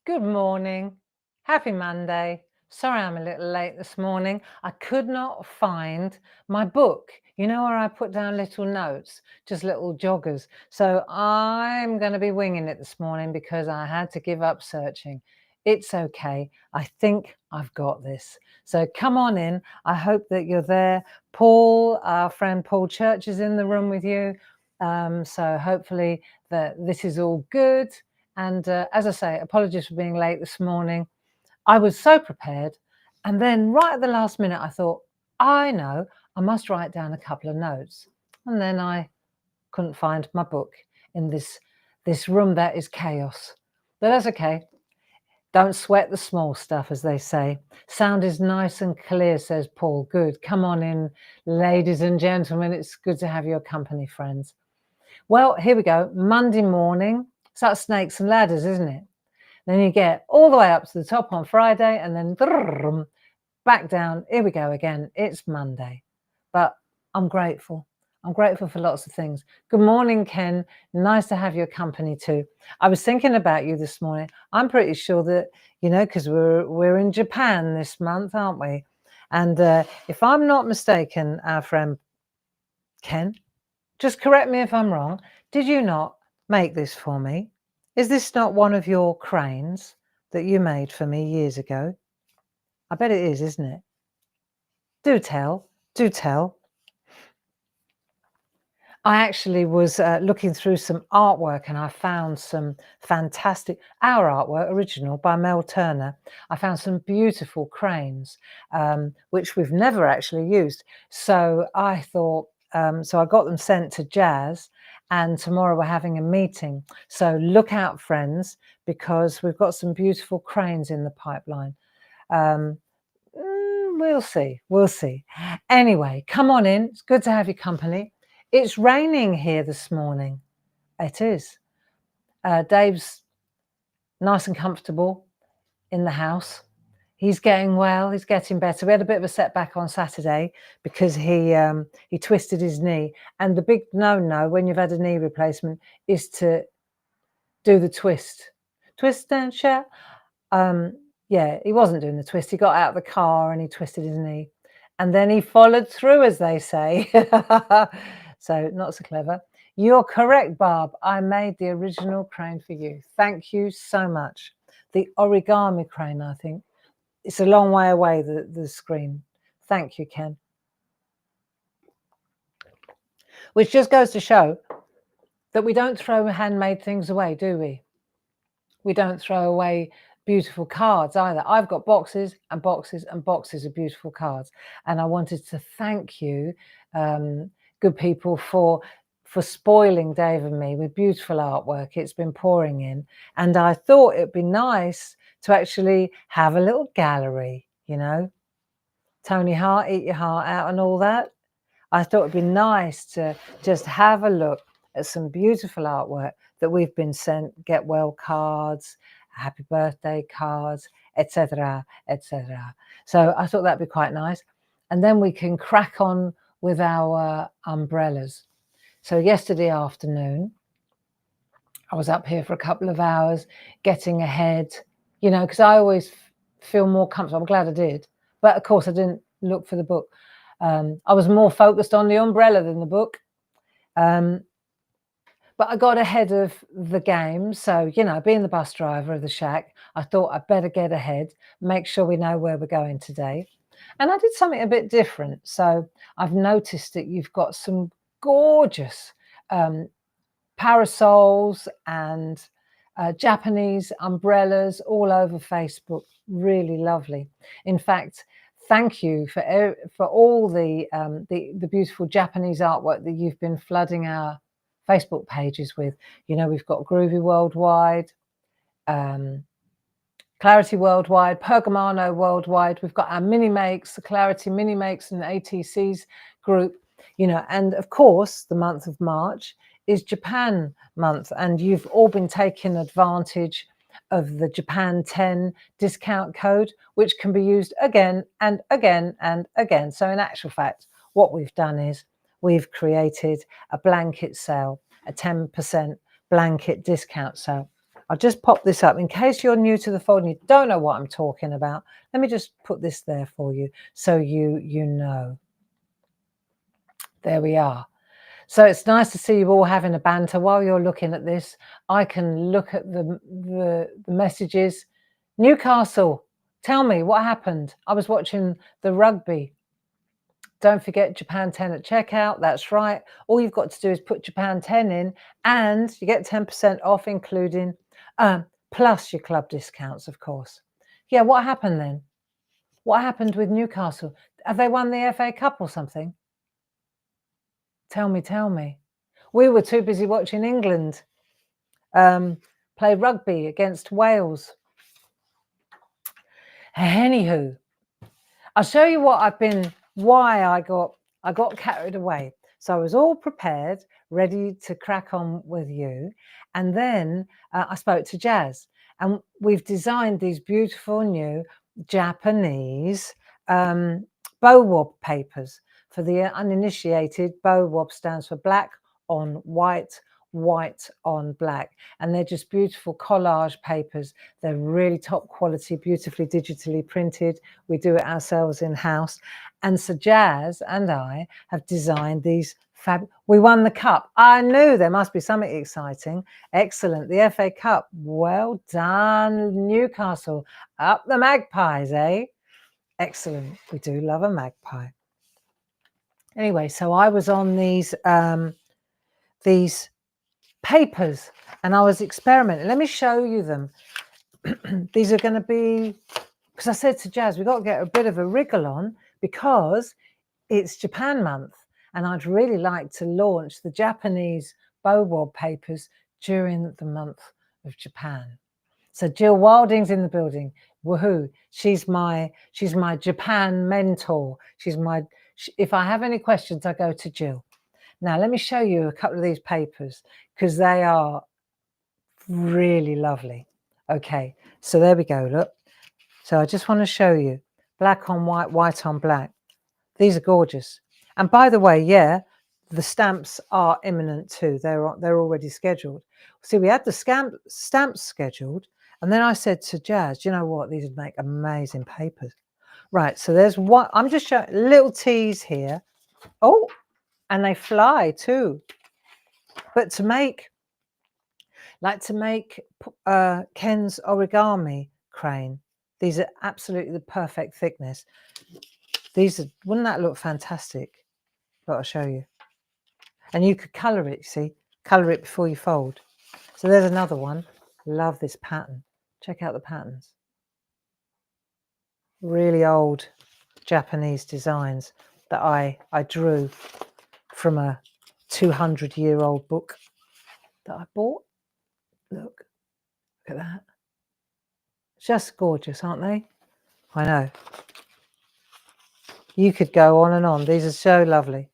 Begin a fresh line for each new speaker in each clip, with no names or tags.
Good morning. Happy Monday. Sorry I'm a little late this morning. I could not find my book. You know where I put down little notes, just little joggers. So I'm going to be winging it this morning because I had to give up searching. It's okay. I think I've got this. So come on in. I hope that you're there. Paul, our friend Paul Church, is in the room with you. So hopefully that this is all good. And as I say, apologies for being late this morning. I was so prepared. And then right at the last minute, I thought, I know, I must write down a couple of notes. And then I couldn't find my book in this room that is chaos. But that's okay. Don't sweat the small stuff, as they say. Sound is nice and clear, says Paul. Good. Come on in, ladies and gentlemen. It's good to have your company, friends. Well, here we go. Monday morning. It's like snakes and ladders, isn't it? Then you get all the way up to the top on Friday and then back down. Here we go again. It's Monday. But I'm grateful. I'm grateful for lots of things. Good morning, Ken. Nice to have your company too. I was thinking about you this morning. I'm pretty sure that, because we're in Japan this month, aren't we? And if I'm not mistaken, our friend Ken, just correct me if I'm wrong. Did you not make this for me? Is this not one of your cranes that you made for me years ago? I bet it is, isn't it? Do tell. Do tell. I actually was looking through some artwork and I found some fantastic, our artwork, original by Mel Turner. I found some beautiful cranes, which we've never actually used. So I thought, so I got them sent to Jazz, and tomorrow we're having a meeting. So look out, friends, because we've got some beautiful cranes in the pipeline. We'll see. We'll see. Anyway, come on in. It's good to have your company. It's raining here this morning. It is. Dave's nice and comfortable in the house. He's getting well. He's getting better. We had a bit of a setback on Saturday because he twisted his knee. And the big no-no when you've had a knee replacement is to do the twist. Twist and shout. Yeah, he wasn't doing the twist. He got out of the car and he twisted his knee. And then he followed through, as they say. So not so clever. You're correct, Barb. I made the original crane for you. Thank you so much. The origami crane, I think. It's a long way away, the screen. Thank you, Ken. Which just goes to show that we don't throw handmade things away, do we? We don't throw away beautiful cards either. I've got boxes and boxes and boxes of beautiful cards. And I wanted to thank you, good people, for spoiling Dave and me with beautiful artwork. It's been pouring in. And I thought it'd be nice to actually have a little gallery, Tony Hart, eat your heart out and all that. I thought it'd be nice to just have a look at some beautiful artwork that we've been sent, get well cards, happy birthday cards, etc., etc. So I thought that'd be quite nice. And then we can crack on with our umbrellas. So yesterday afternoon, I was up here for a couple of hours getting ahead, because I always feel more comfortable. I'm glad I did. But of course, I didn't look for the book. I was more focused on the umbrella than the book. But I got ahead of the game. So, being the bus driver of the SHAC, I thought I'd better get ahead, make sure we know where we're going today. And I did something a bit different. So I've noticed that you've got some gorgeous parasols and Japanese umbrellas all over Facebook. Really lovely. In fact, thank you for all the beautiful Japanese artwork that you've been flooding our Facebook pages with. We've got Groovy Worldwide, Clarity Worldwide, Pergamano Worldwide. We've got our mini makes, the Clarity mini makes and ATC's group, and of course the month of March is Japan month, and you've all been taking advantage of the Japan 10 discount code, which can be used again and again and again. So in actual fact, what we've done is we've created a blanket sale, a 10% blanket discount sale. I'll just pop this up in case you're new to the fold and you don't know what I'm talking about. Let me just put this there for you so you know. There we are. So it's nice to see you all having a banter while you're looking at this. I can look at the messages. Newcastle, tell me what happened. I was watching the rugby. Don't forget Japan 10 at checkout. That's right. All you've got to do is put Japan 10 in and you get 10% off, including plus your club discounts, of course. Yeah, what happened then? What happened with Newcastle? Have they won the FA Cup or something? Tell me. We were too busy watching England play rugby against Wales. Anywho, I'll show you why I got carried away. So I was all prepared, ready to crack on with you. And then I spoke to Jazz, and we've designed these beautiful new Japanese bowob papers. For the uninitiated, bowob stands for black on white, white on black, and they're just beautiful collage papers. They're really top quality, beautifully digitally printed. We do it ourselves in house. And so Jazz and I have designed these we won the cup. I knew there must be something exciting. Excellent. The FA Cup. Well done, Newcastle. Up the Magpies, eh? Excellent. We do love a magpie. Anyway, so I was on these papers and I was experimenting. Let me show you them. These are going to be, because I said to Jazz, we've got to get a bit of a wriggle on because it's Japan month and I'd really like to launch the Japanese bowob papers during the month of Japan. So Jill Wilding's in the building. Woohoo. She's my Japan mentor. If I have any questions, I go to Jill. Now, let me show you a couple of these papers because they are really lovely. Okay, so there we go, look. So I just want to show you black on white, white on black. These are gorgeous. And by the way, yeah, the stamps are imminent too. They're already scheduled. See, we had the stamps scheduled, and then I said to Jazz, you know what, these would make amazing papers. Right, so there's one, I'm just showing little teas here. Oh, and they fly too. But to make Ken's origami crane, these are absolutely the perfect thickness. Wouldn't that look fantastic? But I'll show you. And you could colour it, see? Colour it before you fold. So there's another one. Love this pattern. Check out the patterns. Really old Japanese designs that I drew from a 200-year-old book that I bought. Look at that. Just gorgeous, aren't they? I know. You could go on and on. These are so lovely.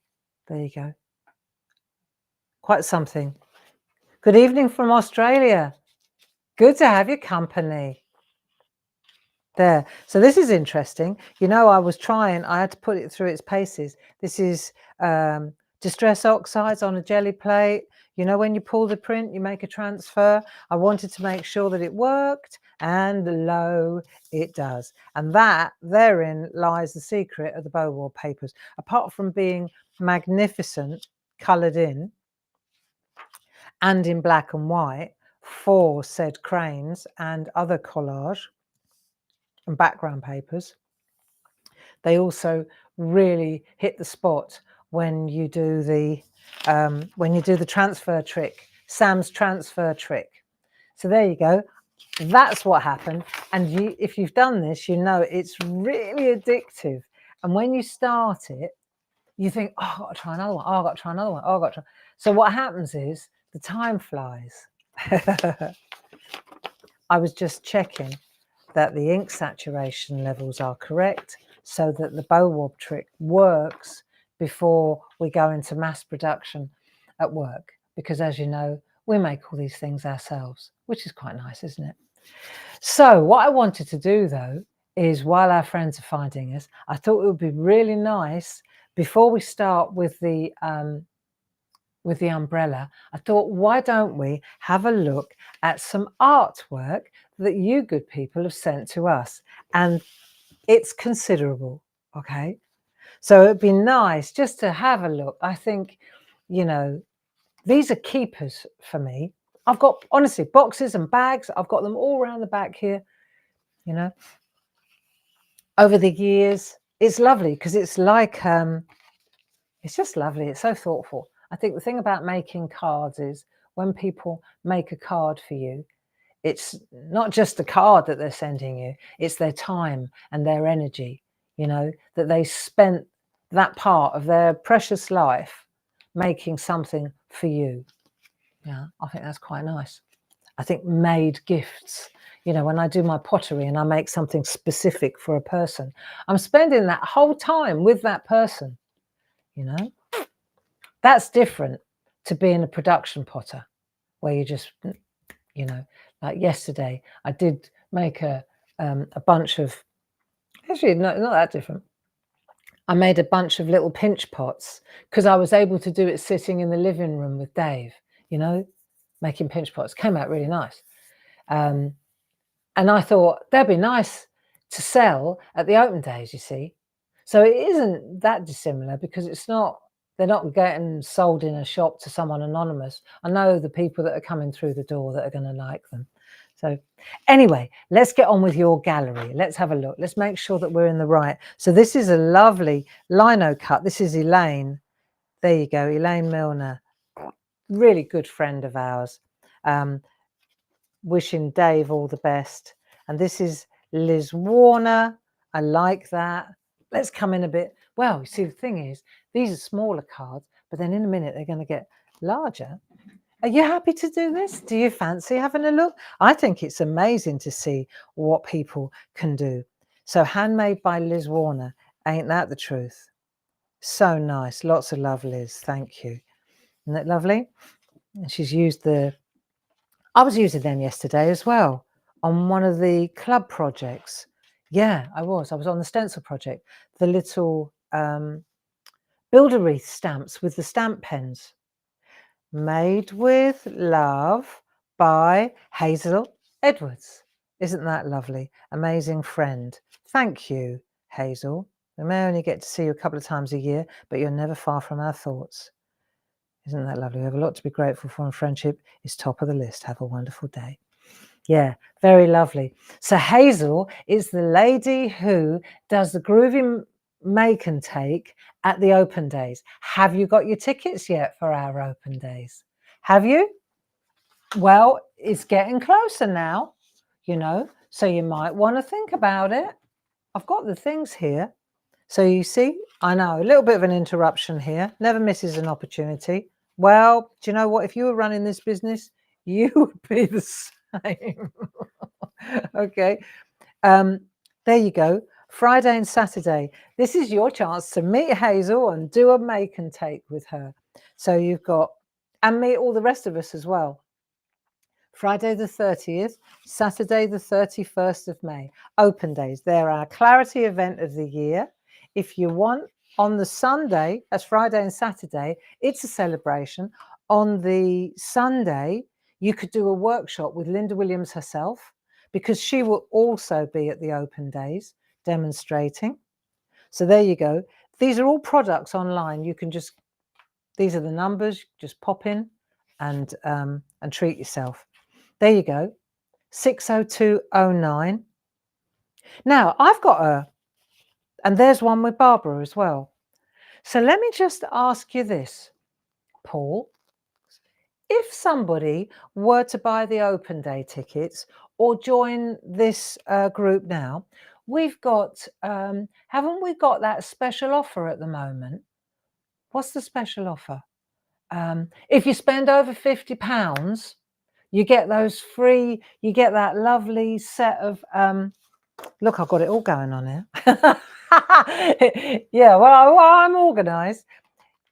There you go. Quite something. Good evening from Australia. Good to have your company. There. So this is interesting. You know, I had to put it through its paces. This is distress oxides on a jelly plate. You know, when you pull the print, you make a transfer. I wanted to make sure that it worked, and lo, it does. And therein lies the secret of the bowob papers. Apart from being magnificent, coloured in, and in black and white for said cranes and other collage and background papers, they also really hit the spot when you do the transfer trick, Sam's transfer trick. So there you go. That's what happened. And if you've done this, you know it's really addictive. And when you start it, you think, oh, I've got to try another one. Oh, I've got to try another one. Oh, I've got to try. So what happens is the time flies. I was just checking that the ink saturation levels are correct so that the bowob trick works before we go into mass production at work. Because as you know, we make all these things ourselves, which is quite nice, isn't it? So what I wanted to do though, is while our friends are finding us, I thought it would be really nice before we start with the with the umbrella, I thought, why don't we have a look at some artwork that you good people have sent to us? And it's considerable, okay? So it'd be nice just to have a look. I think, you know, these are keepers for me. I've got, honestly, boxes and bags. I've got them all around the back here, you know. Over the years, it's lovely because it's like, it's just lovely. It's so thoughtful. I think the thing about making cards is when people make a card for you, it's not just a card that they're sending you, it's their time and their energy, you know, that they spent that part of their precious life making something for you. Yeah, I think that's quite nice. I think made gifts, you know, when I do my pottery and I make something specific for a person, I'm spending that whole time with that person, you know. That's different to being a production potter where you just, you know, like yesterday, I did make a bunch of, actually not that different. I made a bunch of little pinch pots because I was able to do it sitting in the living room with Dave, you know, making pinch pots. Came out really nice. And I thought they'd be nice to sell at the open days, you see. So it isn't that dissimilar because it's not, they're not getting sold in a shop to someone anonymous. I know the people that are coming through the door that are going to like them. So anyway, let's get on with your gallery. Let's have a look. Let's make sure that we're in the right. So this is a lovely lino cut. This is Elaine. There you go, Elaine Milner. Really good friend of ours. Wishing Dave all the best. And this is Liz Warner. I like that. Let's come in a bit. Well, you see, the thing is, these are smaller cards, but then in a minute they're going to get larger. Are you happy to do this? Do you fancy having a look? I think it's amazing to see what people can do. So handmade by Liz Warner. Ain't that the truth? So nice. Lots of love, Liz. Thank you. Isn't that lovely? And she's used the, I was using them yesterday as well on one of the club projects. Yeah, I was on the stencil project. The little builder wreath stamps with the stamp pens. Made with love by Hazel Edwards. Isn't that lovely? Amazing friend. Thank you, Hazel. We may only get to see you a couple of times a year, but you're never far from our thoughts. Isn't that lovely? We have a lot to be grateful for, and friendship is top of the list. Have a wonderful day. Yeah, very lovely. So Hazel is the lady who does the groovy make and take at the open days. Have you got your tickets yet for our open days? Have you? Well, it's getting closer now, you know, so you might want to think about it. I've got the things here. So you see, I know, a little bit of an interruption here. Never misses an opportunity. Well, do you know what? If you were running this business, you would be the same. Okay. There you go. Friday and Saturday. This is your chance to meet Hazel and do a make and take with her. So you've got, and meet all the rest of us as well. Friday the 30th, Saturday the 31st of May. Open days. They're our clarity event of the year. If you want, on the Sunday, that's Friday and Saturday, it's a celebration. On the Sunday, you could do a workshop with Linda Williams herself, because she will also be at the open days demonstrating. So there you go. These are all products online. You can just, these are the numbers, just pop in and treat yourself. There you go, 60209. Now I've got a, and there's one with Barbara as well. So let me just ask you this, Paul. If somebody were to buy the open day tickets or join this group now, we've got, haven't we got that special offer at the moment? What's the special offer? If you spend over £50, you get those free, you get that lovely set of, look, I've got it all going on here. Yeah, well, I'm organised.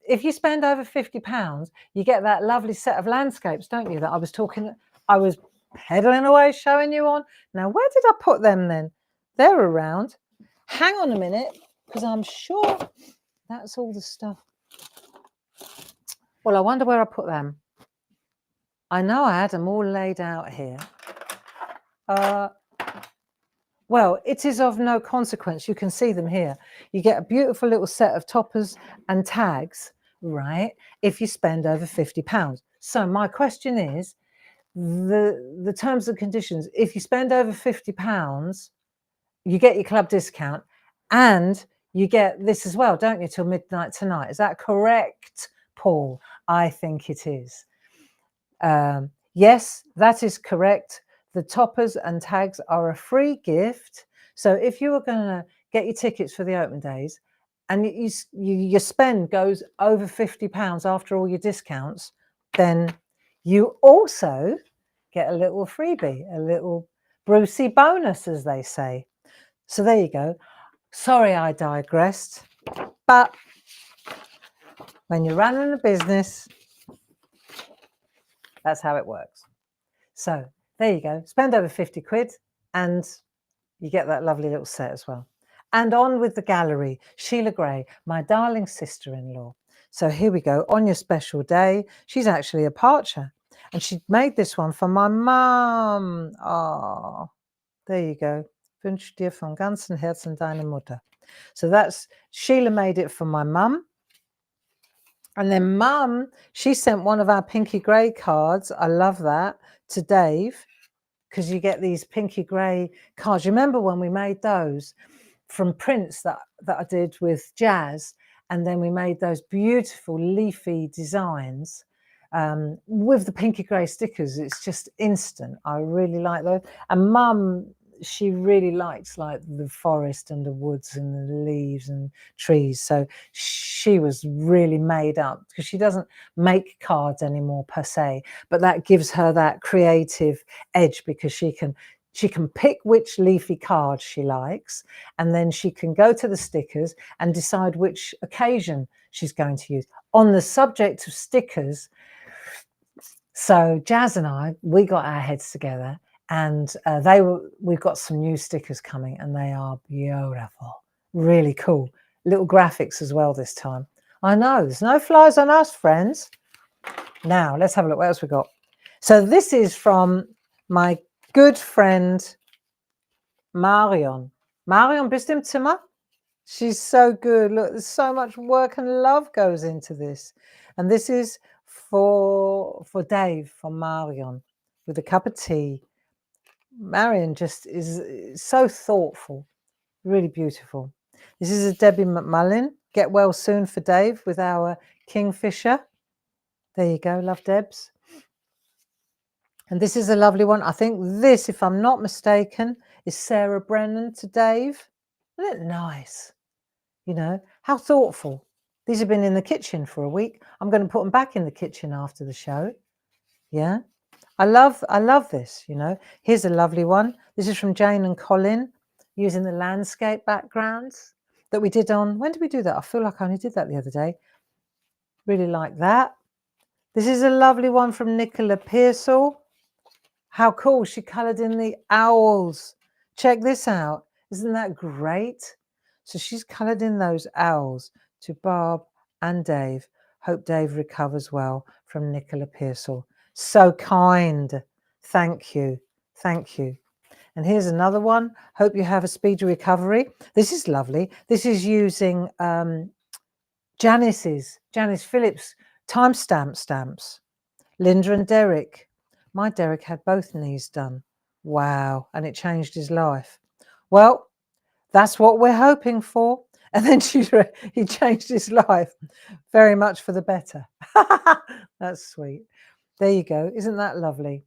If you spend over £50, you get that lovely set of landscapes, don't you, that I was talking, I was pedaling away showing you on. Now, where did I put them then? They're around. Hang on a minute, because I'm sure that's all the stuff. Well, I wonder where I put them. I know I had them all laid out here. Well, it is of no consequence. You can see them here. You get a beautiful little set of toppers and tags, right, if you spend over £50. So my question is, the terms and conditions, if you spend over £50, you get your club discount and you get this as well, don't you, till midnight tonight? Is that correct, Paul? I think it is. Yes, that is correct. The toppers and tags are a free gift. So if you were going to get your tickets for the open days and your spend goes over £50 after all your discounts, then you also get a little freebie, a little Brucey bonus, as they say. So there you go. Sorry I digressed, but when you're running a business, that's how it works. So there you go. Spend over 50 quid and you get that lovely little set as well. And on with the gallery, Sheila Gray, my darling sister-in-law. So here we go. On your special day, she's actually a parcher. And she made this one for my mum. Oh, there you go. Wünsche dir von ganzem Herzen deine Mutter. So that's, Sheila made it for my mum. And then Mum, she sent one of our Pinky Grey cards. I love that, to Dave, because you get these Pinky Grey cards. You remember when we made those from prints that I did with Jazz, and then we made those beautiful leafy designs with the Pinky Grey stickers. It's just instant. I really like those. And Mum, she really likes like the forest and the woods and the leaves and trees. So she was really made up, because she doesn't make cards anymore per se, but that gives her that creative edge, because she can pick which leafy card she likes, and then she can go to the stickers and decide which occasion she's going to use. On the subject of stickers, so Jazz and I, we got our heads together, and we've got some new stickers coming, and they are beautiful, really cool. Little graphics as well this time. I know, there's no flies on us, friends. Now, let's have a look. What else we got? So this is from my good friend, Marion. Marion, bist du im Zimmer? She's so good. Look, there's so much work and love goes into this. And this is for Dave, from Marion, with a cup of tea. Marion just is so thoughtful, really beautiful. This is a Debbie McMullin. Get well soon for Dave with our Kingfisher. There you go. Love, Debs. And this is a lovely one. I think this, if I'm not mistaken, is Sarah Brennan to Dave. Isn't it nice? You know, how thoughtful. These have been in the kitchen for a week. I'm going to put them back in the kitchen after the show. Yeah. I love this, you know. Here's a lovely one. This is from Jane and Colin, using the landscape backgrounds that we did on, when did we do that? I feel like I only did that the other day. Really like that. This is a lovely one from Nicola Pearsall. How cool. She coloured in the owls. Check this out. Isn't that great? So she's coloured in those owls to Barb and Dave. Hope Dave recovers well, from Nicola Pearsall. So kind. Thank you. Thank you. And here's another one. Hope you have a speedy recovery. This is lovely. This is using Janice Phillips timestamp stamps. Linda and Derek. My Derek had both knees done. Wow. And it changed his life. Well, that's what we're hoping for. And then he changed his life very much for the better. That's sweet. There you go. Isn't that lovely?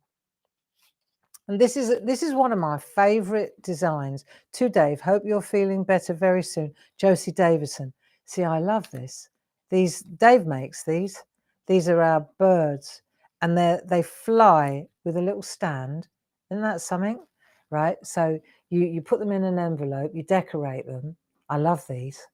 And this is one of my favourite designs. To Dave, hope you're feeling better very soon. Josie Davison. See, I love this. Dave makes these. These are our birds, and they fly with a little stand. Isn't that something? Right. So you put them in an envelope. You decorate them. I love these.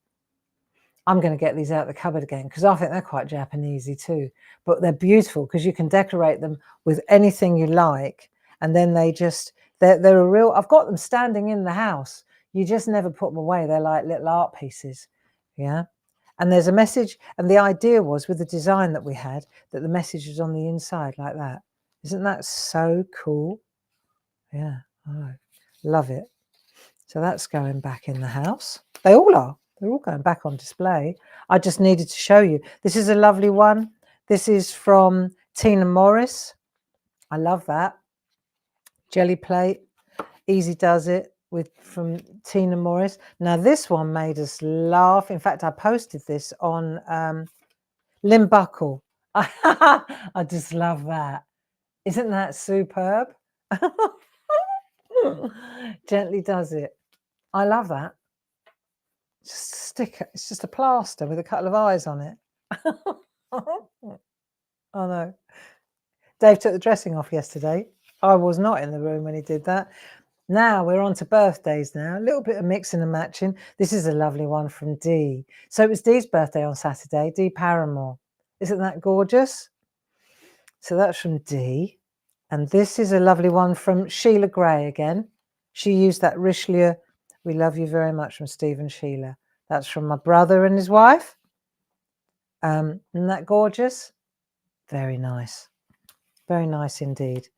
I'm going to get these out of the cupboard again, because I think they're quite Japanesey too. But they're beautiful, because you can decorate them with anything you like. And then they're a real, I've got them standing in the house. You just never put them away. They're like little art pieces. Yeah. And there's a message, and the idea was with the design that we had that the message was on the inside like that. Isn't that so cool? Yeah, I love it. So that's going back in the house. They all are. They're all going back on display. I just needed to show you. This is a lovely one. This is from Tina Morris. I love that. Jelly plate. Easy does it from Tina Morris. Now this one made us laugh. In fact, I posted this on Lynn Buckle. I just love that. Isn't that superb? Gently does it. I love that. Just a sticker. It's just a plaster with a couple of eyes on it. Oh no. Dave took the dressing off yesterday. I was not in the room when he did that. Now we're on to birthdays now. A little bit of mixing and matching. This is a lovely one from Dee. So it was Dee's birthday on Saturday, Dee Paramore. Isn't that gorgeous? So that's from Dee. And this is a lovely one from Sheila Gray again. She used that Richelieu, "We love you very much," from Stephen Sheila. That's from my brother and his wife. Isn't that gorgeous? Very nice. Very nice indeed.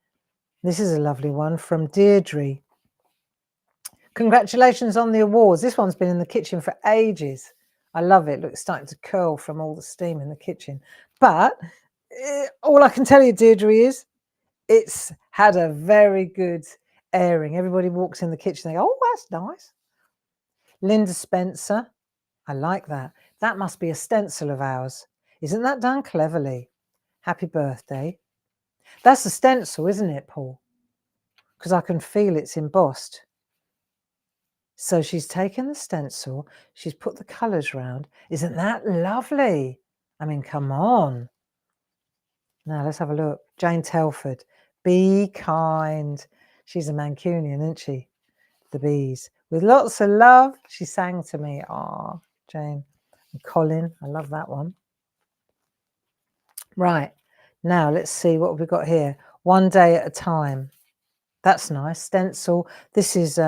This is a lovely one from Deirdre. Congratulations on the awards. This one's been in the kitchen for ages. I love it. Look, it's starting to curl from all the steam in the kitchen. But all I can tell you, Deirdre, is it's had a very good airing. Everybody walks in the kitchen, they go, "Oh, that's nice." Linda Spencer. I like that. That must be a stencil of ours. Isn't that done cleverly? Happy birthday. That's a stencil, isn't it, Paul? Because I can feel it's embossed. So she's taken the stencil, she's put the colours round. Isn't that lovely? I mean, come on. Now let's have a look. Jane Telford. Be kind. She's a Mancunian, isn't she? The bees. With lots of love, she sang to me. Ah, Jane. And Colin. I love that one. Right. Now let's see what we've got here. One day at a time. That's nice. Stencil. This is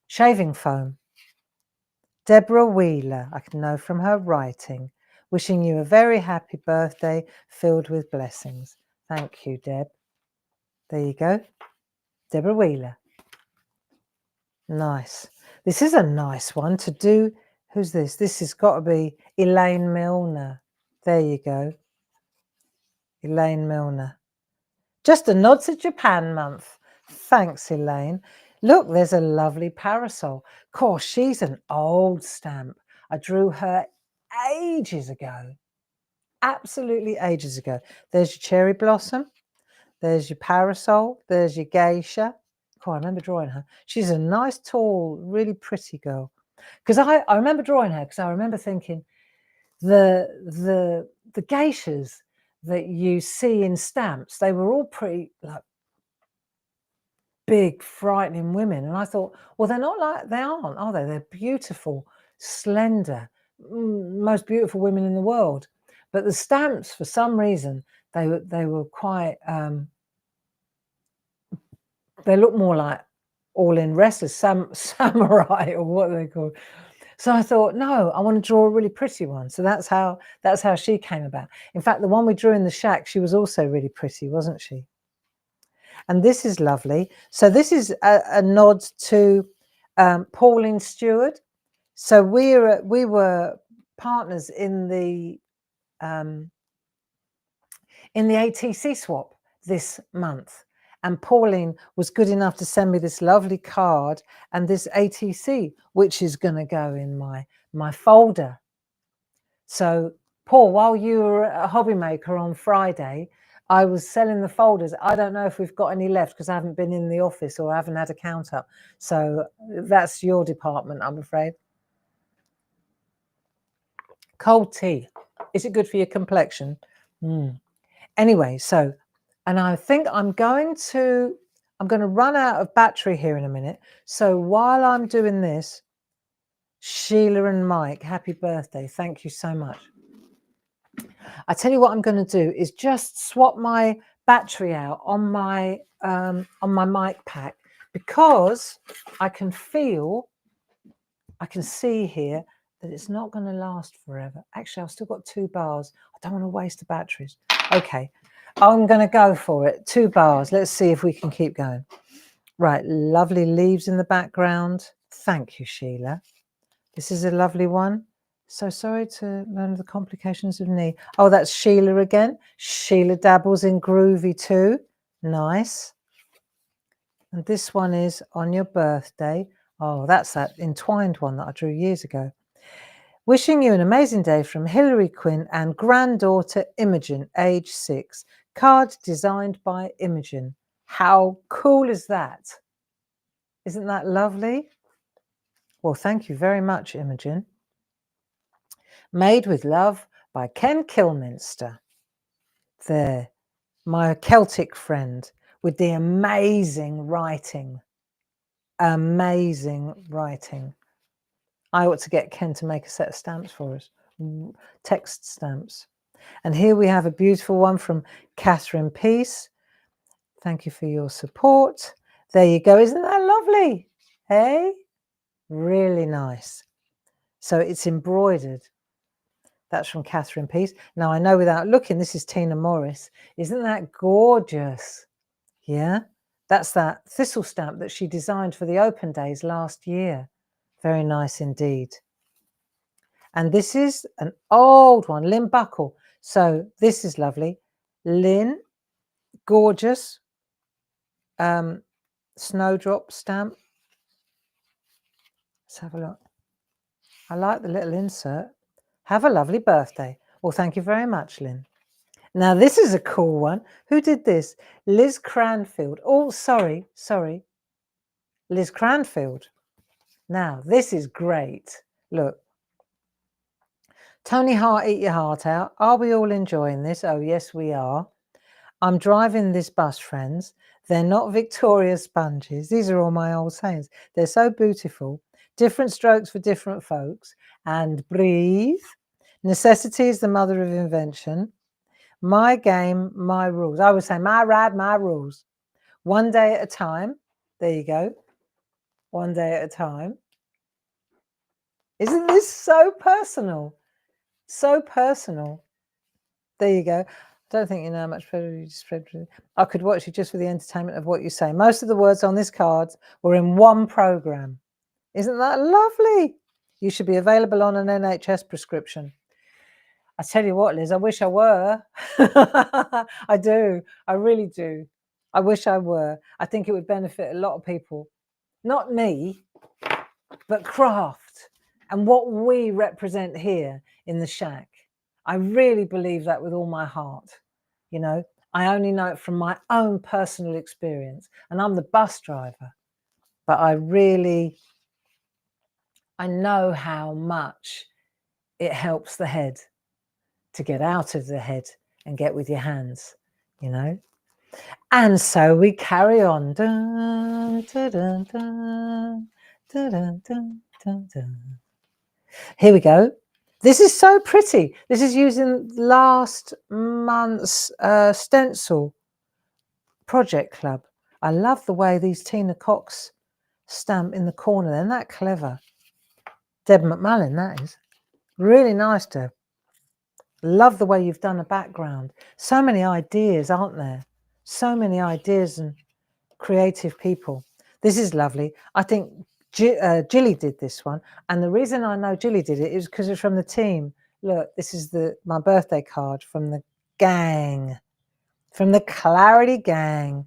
shaving foam. Deborah Wheeler, I can know from her writing. Wishing you a very happy birthday filled with blessings. Thank you, Deb. There you go. Deborah Wheeler. Nice. This is a nice one to do. Who's this? This has got to be Elaine Milner. There you go. Elaine Milner. Just a nod to Japan month. Thanks, Elaine. Look, there's a lovely parasol. Of course, she's an old stamp. I drew her ages ago. Absolutely ages ago. There's your cherry blossom. There's your parasol. There's your geisha. Oh, I remember drawing her. She's a nice, tall, really pretty girl. Because I remember drawing her because I remember thinking the geishas that you see in stamps, they were all pretty like big, frightening women. And I thought, well, they're not like, they aren't, are they? They're beautiful, slender, most beautiful women in the world. But the stamps, for some reason, they were quite, they look more like all in wrestlers, samurai or what they call. So I thought, no, I want to draw a really pretty one. So that's how she came about. In fact, the one we drew in the shack, she was also really pretty, wasn't she? And this is lovely. So this is a nod to Pauline Stewart. So we were partners in the ATC swap this month. And Pauline was good enough to send me this lovely card and this ATC, which is going to go in my folder. So, Paul, while you were a hobby maker on Friday, I was selling the folders. I don't know if we've got any left because I haven't been in the office or I haven't had a count up. So that's your department, I'm afraid. Cold tea. Is it good for your complexion? Anyway, so, and I think I'm going to run out of battery here in a minute. So while I'm doing this, Sheila and Mike, happy birthday. Thank you so much. I tell you what I'm going to do is just swap my battery out on my mic pack because I can see here that it's not going to last forever. Actually, I've still got 2 bars. I don't want to waste the batteries. Okay, I'm going to go for it. 2 bars. Let's see if we can keep going. Right, lovely leaves in the background. Thank you, Sheila. This is a lovely one. So sorry to learn the complications of knee. Oh, that's Sheila again. Sheila dabbles in groovy too. Nice. And this one is on your birthday. Oh, that's that entwined one that I drew years ago. Wishing you an amazing day from Hilary Quinn and granddaughter Imogen, age 6. Card designed by Imogen. How cool is that? Isn't that lovely? Well, thank you very much, Imogen. Made with love by Ken Kilminster. There, my Celtic friend with the amazing writing. Amazing writing. I ought to get Ken to make a set of stamps for us, text stamps. And here we have a beautiful one from Catherine Peace. Thank you for your support. There you go. Isn't that lovely? Hey? Really nice. So it's embroidered. That's from Catherine Peace. Now, I know without looking, this is Tina Morris. Isn't that gorgeous? Yeah? That's that thistle stamp that she designed for the open days last year. Very nice indeed. And this is an old one, Lynn Buckle. So this is lovely. Lynn, gorgeous. Snowdrop stamp. Let's have a look. I like the little insert. Have a lovely birthday. Well, thank you very much, Lynn. Now, this is a cool one. Who did this? Liz Cranfield. Oh, sorry. Liz Cranfield. Now, this is great. Look. Tony Hart, eat your heart out. Are we all enjoying this? Oh, yes, we are. I'm driving this bus, friends. They're not Victoria sponges. These are all my old sayings. They're so beautiful. Different strokes for different folks. And breathe. Necessity is the mother of invention. My game, my rules. I would say my ride, my rules. One day at a time. There you go. One day at a time. Isn't this so personal? So personal. There you go. I don't think you know how much pleasure you spread. I could watch you just for the entertainment of what you say. Most of the words on this card were in one program. Isn't that lovely? You should be available on an NHS prescription. I tell you what, Liz, I wish I were. I do. I really do. I wish I were. I think it would benefit a lot of people. Not me, but craft and what we represent here in the SHAC. I really believe that with all my heart. You know, I only know it from my own personal experience, and I'm the bus driver. But I know how much it helps the head to get out of the head and get with your hands, you know. And so we carry on. Dun, dun, dun, dun, dun, dun, dun, dun, dun. Here we go. This is so pretty. This is using last month's stencil project club. I love the way these Tina Cox stamp in the corner. Isn't that clever? Deb McMullen, that is. Really nice, Deb. Love the way you've done a background. So many ideas, aren't there? So many ideas and creative people. This is lovely. I think Jilly did this one. And the reason I know Jilly did it is because it's from the team. Look, this is my birthday card from the gang. From the Clarity gang.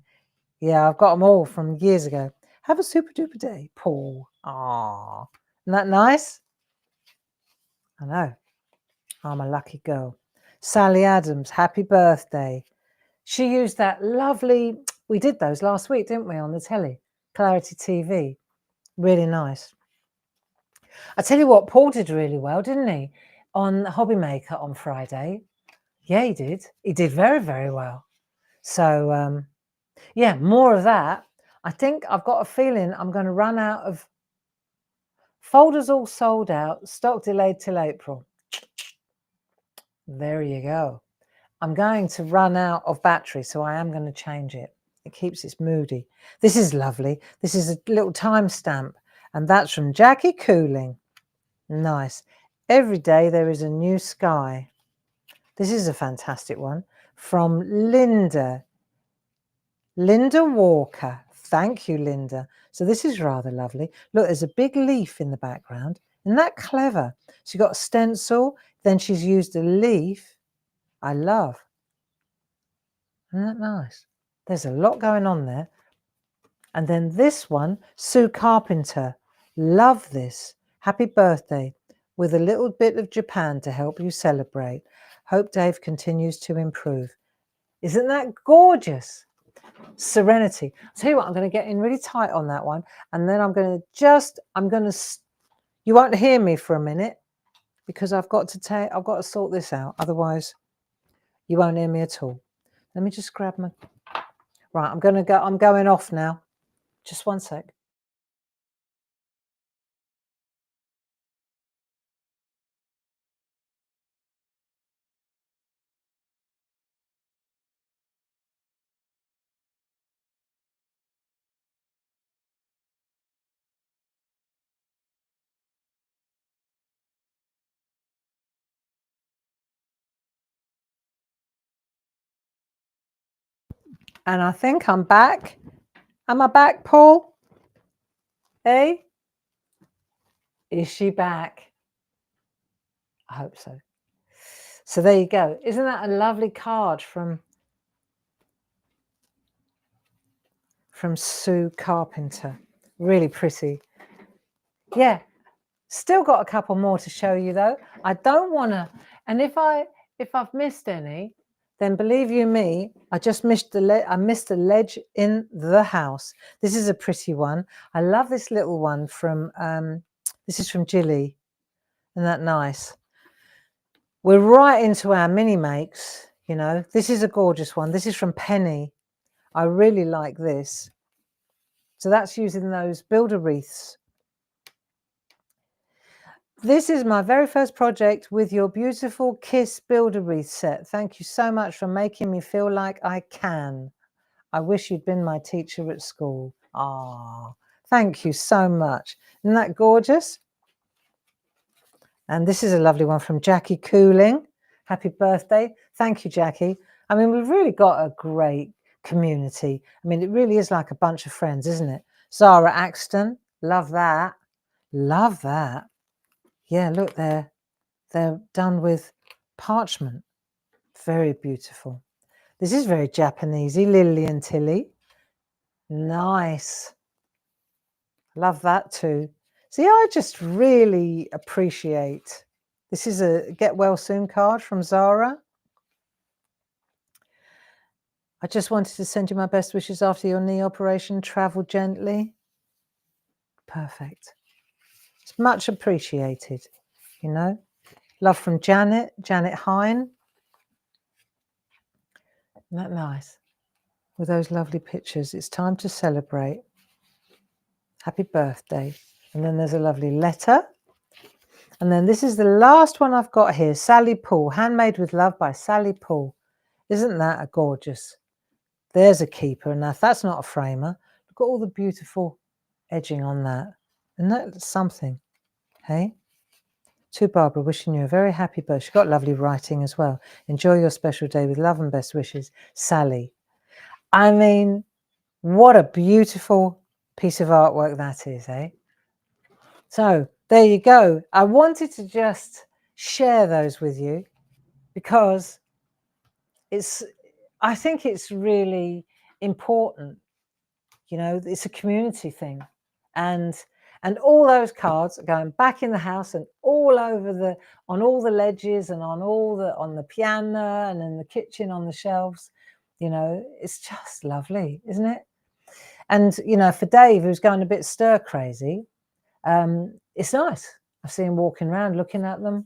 Yeah, I've got them all from years ago. Have a super duper day, Paul. Aww. Isn't that nice? I know. I'm a lucky girl. Sally Adams, happy birthday. She used that lovely, we did those last week, didn't we, on the telly? Clarity TV. Really nice. I tell you what, Paul did really well, didn't he? On Hobby Maker on Friday. Yeah, he did. He did very, very well. So, yeah, more of that. I think I've got a feeling I'm going to run out of folders all sold out, stock delayed till April. There you go. I'm going to run out of battery, so I am going to change it. It keeps it moody. This is lovely. This is a little timestamp, and that's from Jackie Cooling. Nice. Every day there is a new sky. This is a fantastic one from Linda. Linda Walker. Thank you, Linda. So this is rather lovely. Look, there's a big leaf in the background. Isn't that clever? She got a stencil, then she's used a leaf. I love. Isn't that nice? There's a lot going on there. And then this one, Sue Carpenter. Love this. Happy birthday. With a little bit of Japan to help you celebrate. Hope Dave continues to improve. Isn't that gorgeous? Serenity. I'll tell you what, I'm going to get in really tight on that one. And then you won't hear me for a minute because I've got to sort this out. Otherwise, you won't hear me at all. Let me just grab my, right, I'm going off now. Just one sec. And I think I'm back. Am I back, Paul? Hey? Is she back? I hope so. So there you go. Isn't that a lovely card from Sue Carpenter? Really pretty. Yeah. Still got a couple more to show you though. I don't want to, and if I've missed any, then believe you me, I just missed a ledge in the house. This is a pretty one. I love this little one from this is from Jilly. Isn't that nice? We're right into our mini makes, you know. This is a gorgeous one. This is from Penny. I really like this. So that's using those builder wreaths. This is my very first project with your beautiful Kiss builder wreath set. Thank you so much for making me feel like I can. I wish you'd been my teacher at school. Ah, thank you so much. Isn't that gorgeous? And this is a lovely one from Jackie Cooling. Happy birthday. Thank you, Jackie. I mean, we've really got a great community. I mean, it really is like a bunch of friends, isn't it? Zara Axton, love that. Love that. Yeah, look, they're done with parchment. Very beautiful. This is very Japanesey, Lily and Tilly. Nice. Love that too. See, I just really appreciate. This is a get well soon card from Zara. I just wanted to send you my best wishes after your knee operation. Travel gently. Perfect. It's much appreciated, you know. Love from Janet Hine. Isn't that nice? With those lovely pictures. It's time to celebrate. Happy birthday. And then there's a lovely letter. And then this is the last one I've got here. Sally Poole. Handmade with Love by Sally Poole. Isn't that a gorgeous? There's a keeper. And if that's not a framer, look at all the beautiful edging on that. And that's something. Hey? To Barbara, wishing you a very happy birthday. She's got lovely writing as well. Enjoy your special day with love and best wishes, Sally. I mean, what a beautiful piece of artwork that is, eh? So there you go. I wanted to just share those with you because I think it's really important. You know, it's a community thing. And all those cards are going back in the house and all over on all the ledges and on the piano and in the kitchen on the shelves. You know, it's just lovely, isn't it? And, you know, for Dave, who's going a bit stir crazy, it's nice. I see him walking around looking at them,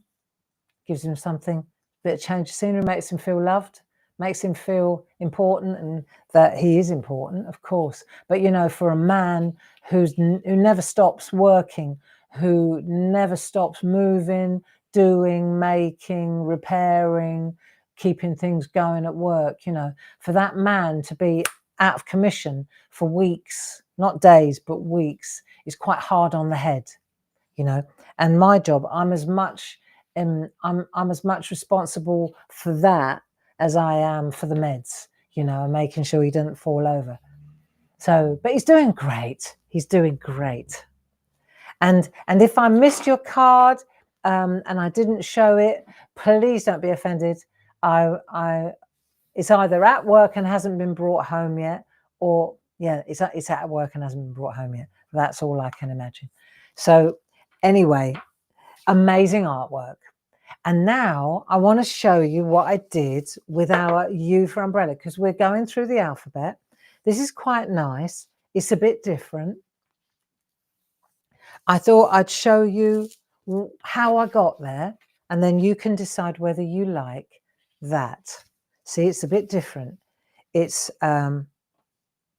gives him something, a bit of change of scenery, makes him feel loved, makes him feel important, and that he is important, of course. But, you know, for a man who never stops working, who never stops moving, doing, making, repairing, keeping things going at work, you know, for that man to be out of commission for weeks, not days, but weeks, is quite hard on the head, you know. And my job, I'm as much I'm as much responsible for that as I am for the meds, you know, and making sure he doesn't fall over. So, but he's doing great. He's doing great. And if I missed your card and I didn't show it, please don't be offended. It's either at work and hasn't been brought home yet, or yeah, it's at work and hasn't been brought home yet. That's all I can imagine. So anyway, amazing artwork. And now I want to show you what I did with our U for umbrella, because we're going through the alphabet. This is quite nice. It's a bit different. I thought I'd show you how I got there, and then you can decide whether you like that. See, it's a bit different. It's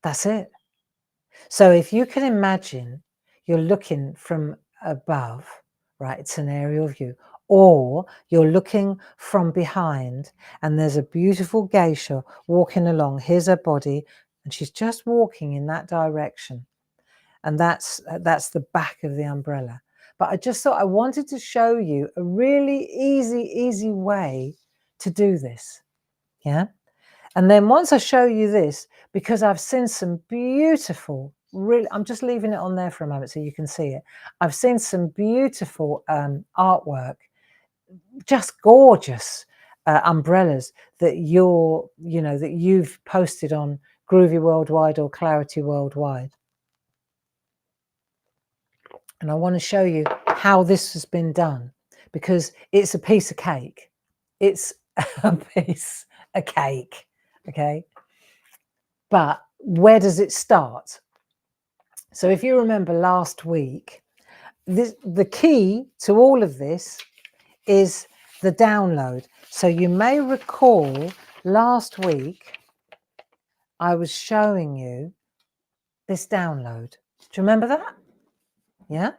that's it. So if you can imagine you're looking from above, right? It's an aerial view. Or you're looking from behind and there's a beautiful geisha walking along. Here's her body and she's just walking in that direction. And that's the back of the umbrella. But I just thought I wanted to show you a really easy way to do this. Yeah. And then once I show you this, because I've seen some beautiful, really, I'm just leaving it on there for a moment so you can see it. I've seen some beautiful artwork, just gorgeous umbrellas that that you've posted on Groovy Worldwide or Clarity Worldwide. And I want to show you how this has been done, because it's a piece of cake. It's a piece of cake, okay? But where does it start? So if you remember last week, the key to all of this is the download. So you may recall last week I was showing you this download. Do you remember that? Yeah?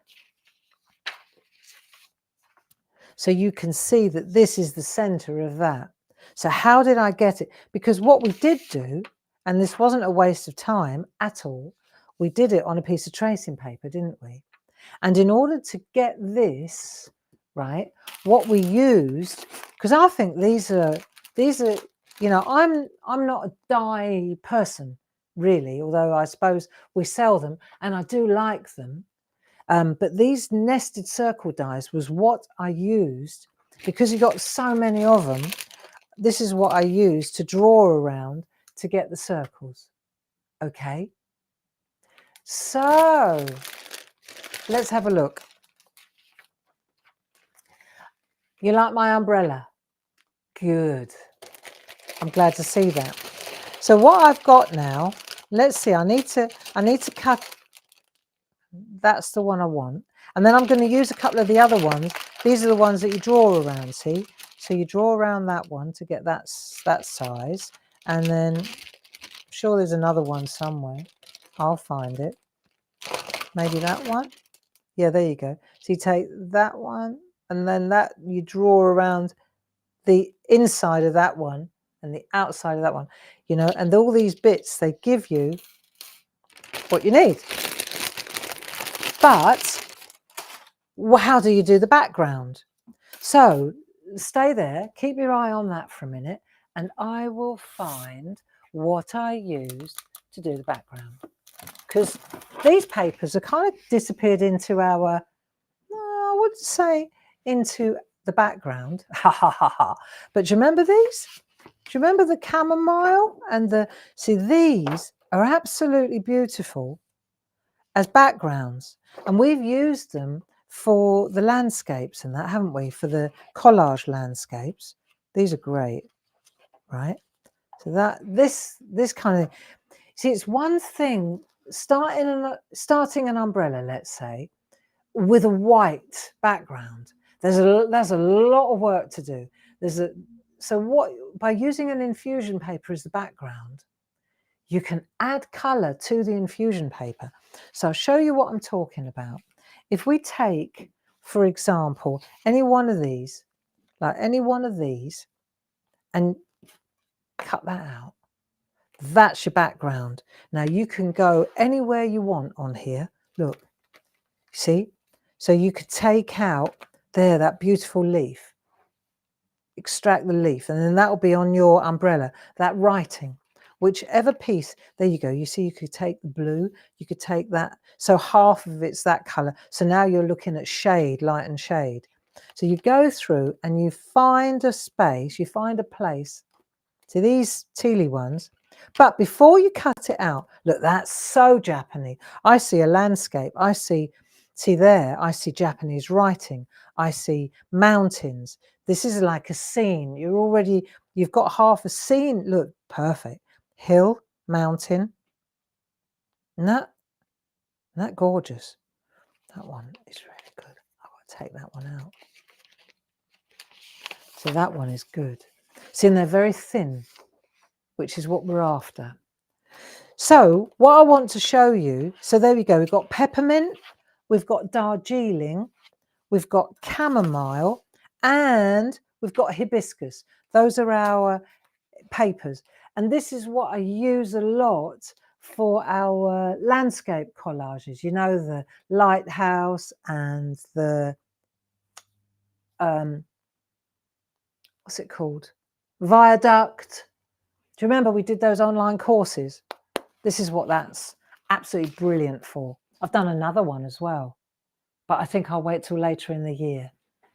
So you can see that this is the center of that. So how did I get it? Because what we did do, and this wasn't a waste of time at all, we did it on a piece of tracing paper, didn't we? And in order to get this, right, what we used, because I think these are, you know, I'm not a die person, really, although I suppose we sell them and I do like them. But these nested circle dies was what I used, because you got so many of them. This is what I used to draw around to get the circles. Okay. So let's have a look. You like my umbrella? Good. I'm glad to see that. So what I've got now, let's see, I need to cut. That's the one I want. And then I'm going to use a couple of the other ones. These are the ones that you draw around, see? So you draw around that one to get that size. And then I'm sure there's another one somewhere. I'll find it. Maybe that one. Yeah, there you go. So you take that one and then that you draw around the inside of that one and the outside of that one, you know, and all these bits, they give you what you need. But how do you do the background? So stay there, keep your eye on that for a minute, and I will find what I used to do the background. Because these papers are kind of disappeared into our, I would say, into the background. Ha ha ha ha. But do you remember these? Do you remember the chamomile and the, see, these are absolutely beautiful as backgrounds. And we've used them for the landscapes and that, haven't we? For the collage landscapes. These are great, right? So that this kind of, see, it's one thing starting an umbrella, let's say, with a white background. There's a lot of work to do. So what, by using an infusion paper as the background, you can add color to the infusion paper. So I'll show you what I'm talking about. If we take, for example, any one of these, like any one of these, and cut that out, that's your background. Now you can go anywhere you want on here. Look, see? So you could take out there that beautiful leaf. extract the leaf, and then that will be on your umbrella, that writing. Whichever piece, there you go. You see, you could take the blue, you could take that. So half of it's that color. So now you're looking at shade, light and shade. So you go through and you find a space, you find a place. See these tealy ones. But before you cut it out, look, that's so Japanese. I see a landscape. I see there, I see Japanese writing. I see mountains. This is like a scene. You've got half a scene. Look, perfect. Hill, mountain. Isn't that gorgeous? That one is really good. I've got to take that one out. So that one is good. See, and they're very thin, which is what we're after. So what I want to show you, so there we go. We've got peppermint, we've got Darjeeling, we've got chamomile, and we've got hibiscus. Those are our papers. And this is what I use a lot for our landscape collages. You know, the lighthouse and the, what's it called? Viaduct. Do you remember we did those online courses? This is what that's absolutely brilliant for. I've done another one as well, but I think I'll wait till later in the year.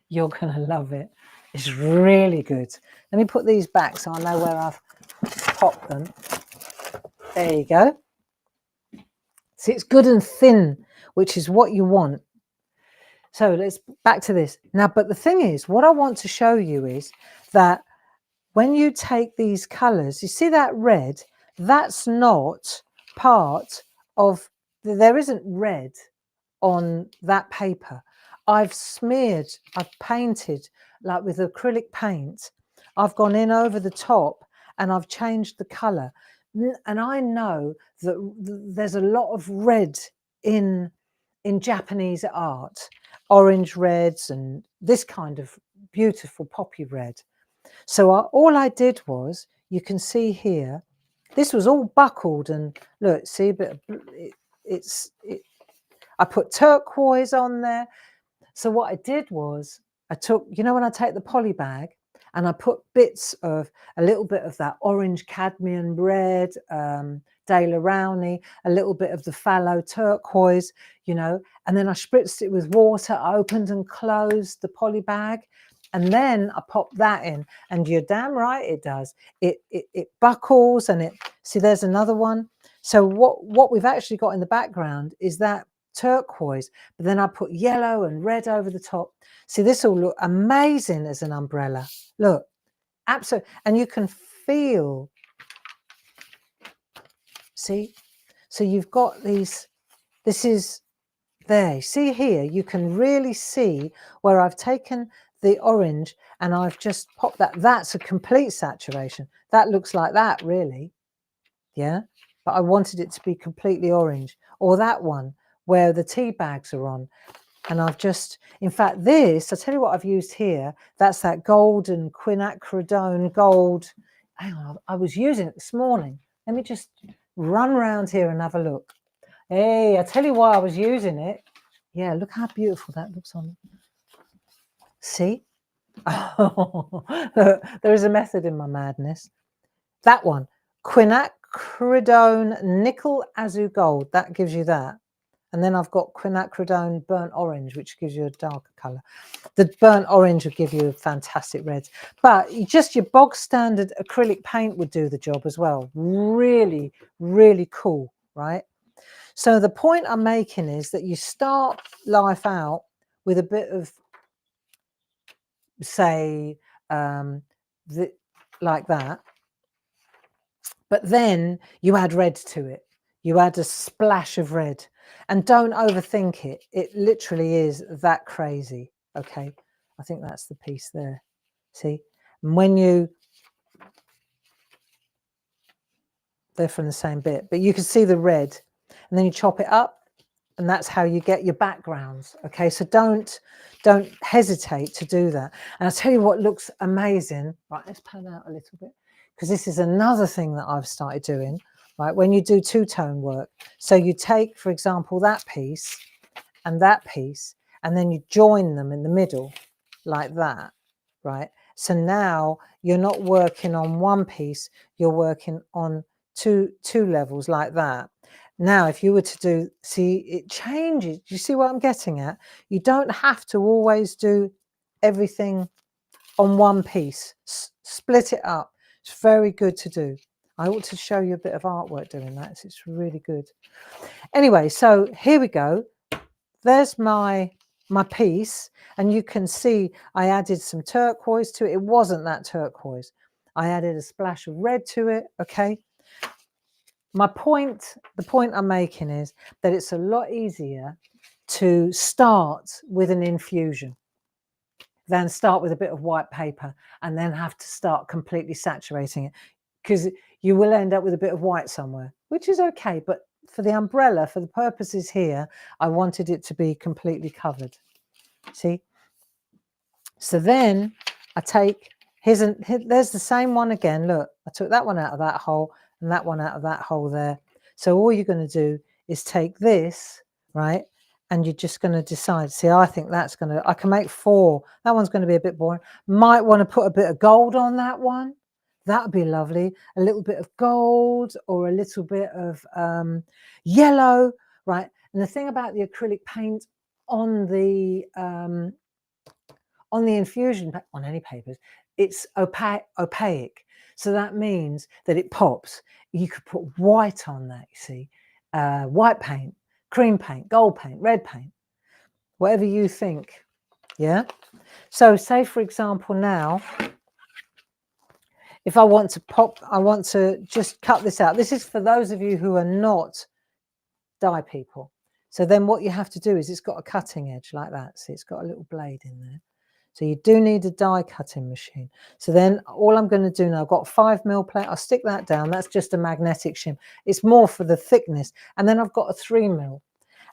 You're going to love it. It's really good. Let me put these back so I know where I've popped them. There you go. See, it's good and thin, which is what you want. So let's back to this. Now, but the thing is, what I want to show you is that when you take these colours, you see that red, that's not part of, there isn't red on that paper. I've smeared, I've painted like with acrylic paint. I've gone in over the top and I've changed the colour. And I know that there's a lot of red in Japanese art, orange reds and this kind of beautiful poppy red. So all I did was, you can see here, this was all buckled and look, see a bit of, I put turquoise on there. So what I did was I took, you know, when I take the poly bag and I put bits of a little bit of that orange cadmium red, Dale Rowney, a little bit of the fallow turquoise, you know, and then I spritzed it with water. I opened and closed the poly bag. And then I pop that in, and you're damn right it does. It buckles, and it. See, there's another one. So what we've actually got in the background is that turquoise, but then I put yellow and red over the top. See, this will look amazing as an umbrella. Look, absolutely, and you can feel. See, so you've got these. This is there. See here, you can really see where I've taken the orange and I've just popped that. That's a complete saturation. That looks like that, really. Yeah, but I wanted it to be completely orange. Or that one where the tea bags are on. And I've just, in fact, this, I'll tell you what I've used here. That's that golden quinacridone gold. Hang on, I was using it this morning. Let me just run around here and have a look. Hey, I'll tell you why I was using it. Yeah, look how beautiful that looks on. See? Oh, there is a method in my madness. That one, quinacridone nickel azu gold, that gives you that. And then I've got quinacridone burnt orange, which gives you a darker colour. The burnt orange will give you a fantastic red. But just your bog standard acrylic paint would do the job as well. Really, really cool, right? So the point I'm making is that you start life out with a bit of, say, like that, but then you add red to it. You add a splash of red, and don't overthink it. It literally is that crazy. Okay, I think that's the piece there. See, and when they're from the same bit, but you can see the red, and then you chop it up. And that's how you get your backgrounds. Okay, so don't hesitate to do that. And I'll tell you what looks amazing. Right, let's pan out a little bit, because this is another thing that I've started doing. Right, when you do two-tone work, so you take, for example, that piece, and then you join them in the middle like that. Right, So now you're not working on one piece, you're working on two levels like that. Now, if you were to do, see, it changes. You see what I'm getting at? You don't have to always do everything on one piece. Split it up. It's very good to do. I ought to show you a bit of artwork doing that. It's really good. Anyway, so here we go. There's my piece, and you can see I added some turquoise to it. It wasn't that turquoise. I added a splash of red to it, okay? The point I'm making is that it's a lot easier to start with an infusion than start with a bit of white paper and then have to start completely saturating it, because you will end up with a bit of white somewhere, which is okay. But for the umbrella, for the purposes here, I wanted it to be completely covered. See? So then I take, there's the same one again. Look, I took that one out of that hole and that one out of that hole there. So all you're going to do is take this, right? And you're just going to decide, see, I think that's going to, I can make 4. That one's going to be a bit boring. Might want to put a bit of gold on that one. That would be lovely. A little bit of gold or a little bit of yellow, right? And the thing about the acrylic paint on the infusion, on any papers, it's opaque. So that means that it pops. You could put white on that, you see, white paint, cream paint, gold paint, red paint, whatever you think, yeah? So say, for example, now, if I want to just cut this out. This is for those of you who are not dye people. So then what you have to do is it's got a cutting edge like that. See, it's got a little blade in there. So you do need a die cutting machine. So then all I'm going to do now, I've got 5mm plate. I'll stick that down. That's just a magnetic shim. It's more for the thickness. And then I've got a 3mm.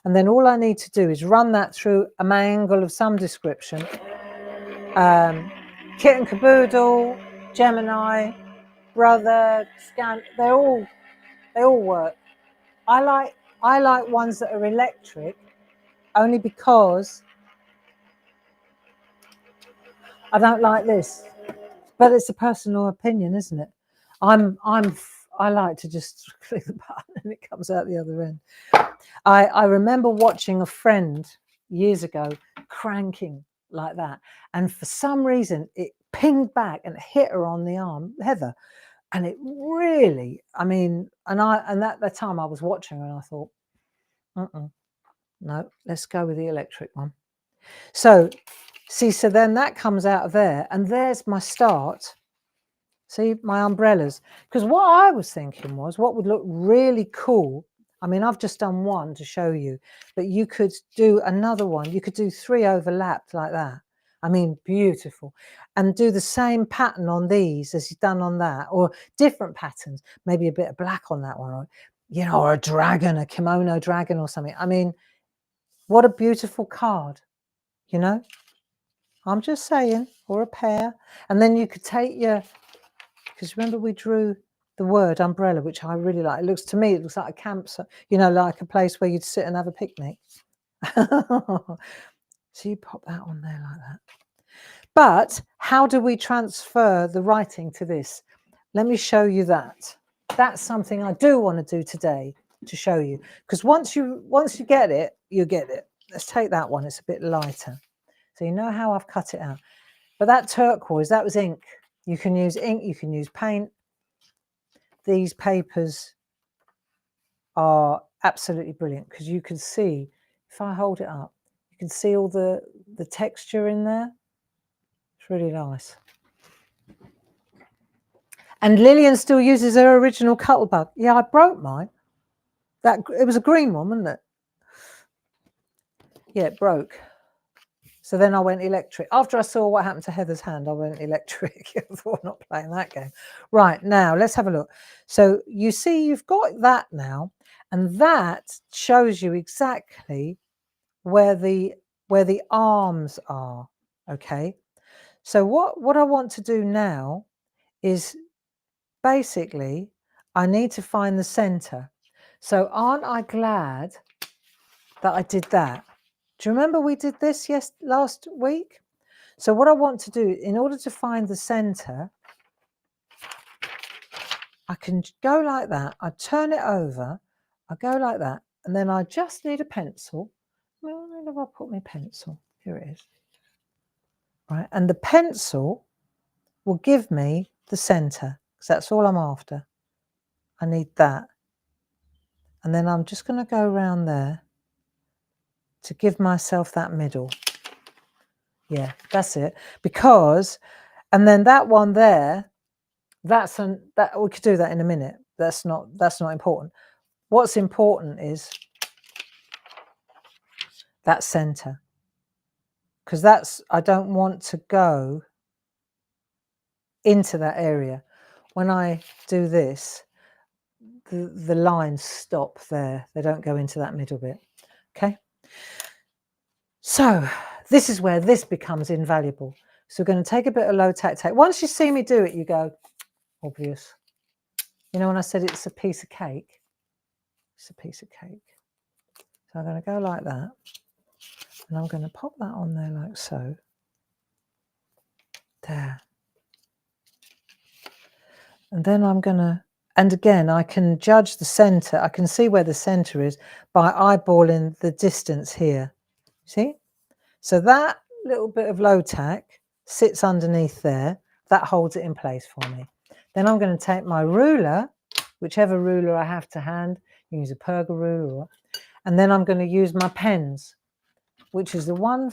And then all I need to do is run that through a mangle of some description. Kit and Caboodle, Gemini, Brother, Scan, they all work. I like ones that are electric only because I don't like this. But it's a personal opinion, isn't it? I like to just click the button and it comes out the other end. I remember watching a friend years ago cranking like that, and for some reason it pinged back and hit her on the arm, Heather, and it really, I mean, and at the time I was watching her and I thought, no, let's go with the electric one. So see, so then that comes out of there, and there's my start. See, my umbrellas. Because what I was thinking was what would look really cool. I mean, I've just done one to show you, but you could do another one. You could do 3 overlapped like that. I mean, beautiful. And do the same pattern on these as you've done on that, or different patterns, maybe a bit of black on that one, or, you know, or a dragon, a kimono dragon or something. I mean, what a beautiful card, you know? I'm just saying, or a pair. And then you could take your, because remember we drew the word umbrella, which I really like. It looks, to me, it looks like a campsite, you know, like a place where you'd sit and have a picnic. So you pop that on there like that. But how do we transfer the writing to this? Let me show you that. That's something I do want to do today to show you. Because once you get it, you get it. Let's take that one. It's a bit lighter. So you know how I've cut it out. But that turquoise, that was ink. You can use ink, you can use paint. These papers are absolutely brilliant because you can see, if I hold it up, you can see all the texture in there. It's really nice. And Lillian still uses her original Cuttlebug. Yeah, I broke mine. It was a green one, wasn't it? Yeah, it broke. So then I went electric. After I saw what happened to Heather's hand, I went electric. I thought, I'm not playing that game. Right, now let's have a look. So you see you've got that now, and that shows you exactly where the arms are, okay? So what I want to do now is basically I need to find the center. So aren't I glad that I did that? Do you remember we did this last week? So what I want to do, in order to find the center, I can go like that. I turn it over. I go like that. And then I just need a pencil. Where have I put my pencil? Here it is. Right. And the pencil will give me the center, because that's all I'm after. I need that. And then I'm just going to go around there to give myself that middle. Yeah, that's it. Because, and then that one there, that we could do that in a minute. That's not important. What's important is that center, because that's, I don't want to go into that area. When I do this, the lines stop there. They don't go into that middle bit. Okay. So this is where this becomes invaluable. So we're going to take a bit of low tack tape. Once you see me do it, you go, obvious. You know when I said it's a piece of cake? It's a piece of cake. So I'm going to go like that. And I'm going to pop that on there like so. There. And then I'm going to, and again, I can judge the center. I can see where the center is by eyeballing the distance here. See? So that little bit of low tack sits underneath there. That holds it in place for me. Then I'm going to take my ruler, whichever ruler I have to hand. You can use a Perga ruler. And then I'm going to use my pens, which is the one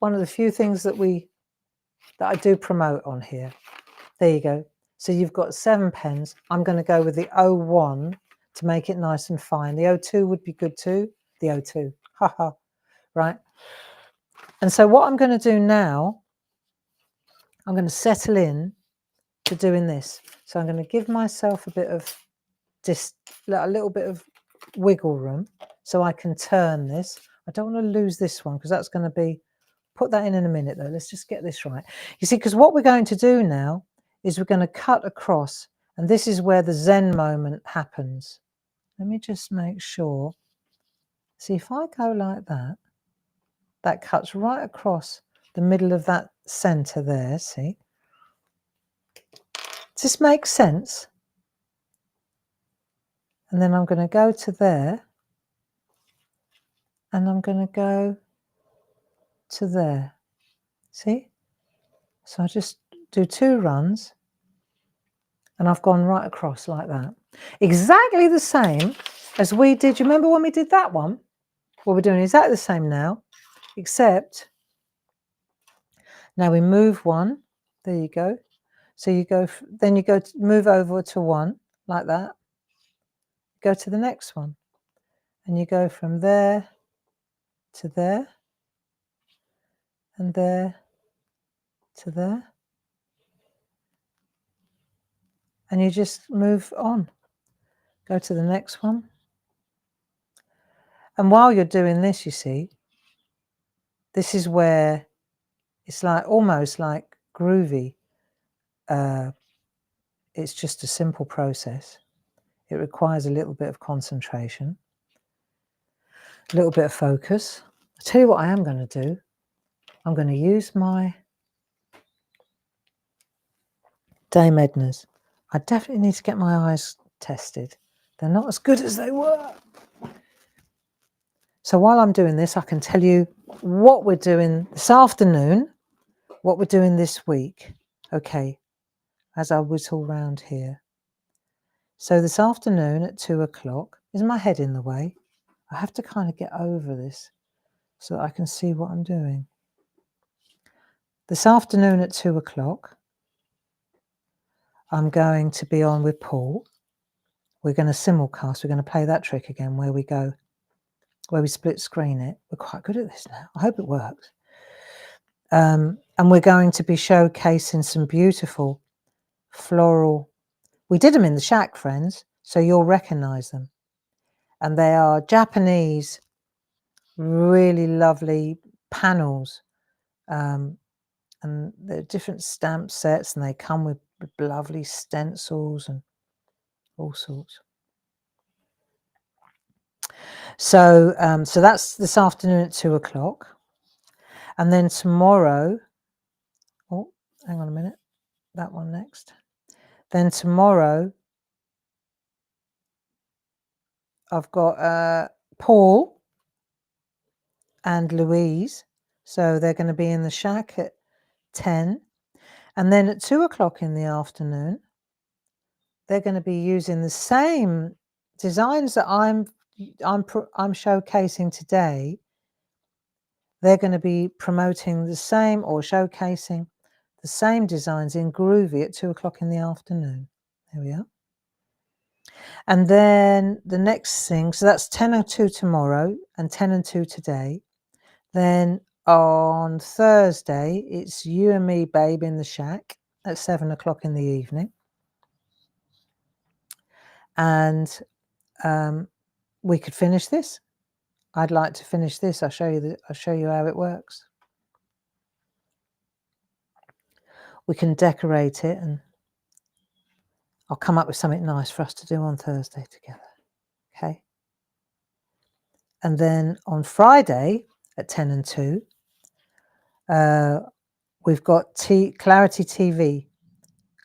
of the few things that I do promote on here. There you go. So you've got 7 pens. I'm going to go with the 01 to make it nice and fine. The 02 would be good too. The 02. Haha. Right. And so what I'm going to do now, I'm going to settle in to doing this. So I'm going to give myself a bit of a little bit of wiggle room so I can turn this. I don't want to lose this one because that's going to be, put that in a minute though. Let's just get this right. You see, because what we're going to do now is we're going to cut across, and this is where the Zen moment happens. Let me just make sure. See, if I go like that, that cuts right across the middle of that center there, see? Does this make sense? And then I'm going to go to there, and I'm going to go to there, see? So I just do 2 runs, and I've gone right across like that. Exactly the same as we did. You remember when we did that one? What we're doing is exactly the same now, except now we move 1. There you go. So you go, then you go to move over to 1 like that. Go to the next one, and you go from there to there, and there to there, and you just move on. Go to the next one. And while you're doing this, you see, this is where it's like almost like groovy. It's just a simple process. It requires a little bit of concentration, a little bit of focus. I'll tell you what I am going to do. I'm going to use my Dame Edna's. I definitely need to get my eyes tested. They're not as good as they were. So while I'm doing this, I can tell you what we're doing this afternoon, what we're doing this week. Okay, as I whittle round here. So this afternoon at 2 o'clock, is my head in the way? I have to kind of get over this so that I can see what I'm doing. This afternoon at 2 o'clock, I'm going to be on with Paul. We're going to simulcast. We're going to play that trick again where we go, where we split screen it. We're quite good at this now. I hope it works. And we're going to be showcasing some beautiful floral. We did them in the SHAC, friends, so you'll recognize them. And they are Japanese, really lovely panels. And they're different stamp sets, and they come with lovely stencils and all sorts. So, so that's this afternoon at 2 o'clock. And then tomorrow hang on a minute, that one next. Then tomorrow, I've got Paul and Louise. So they're going to be in the SHAC at 10. And then at 2 o'clock in the afternoon, they're going to be using the same designs that I'm showcasing today. They're going to be promoting the same or showcasing the same designs in Groovy at 2 o'clock in the afternoon. There we are. And then the next thing, so that's 10:02 tomorrow and 10:02 today. Then on Thursday, it's You and Me, Babe, in the SHAC at 7 o'clock in the evening. And we could finish this. I'd like to finish this. I'll show you how it works. We can decorate it, and I'll come up with something nice for us to do on Thursday together. Okay. And then on Friday at 10 and 2, we've got Clarity TV,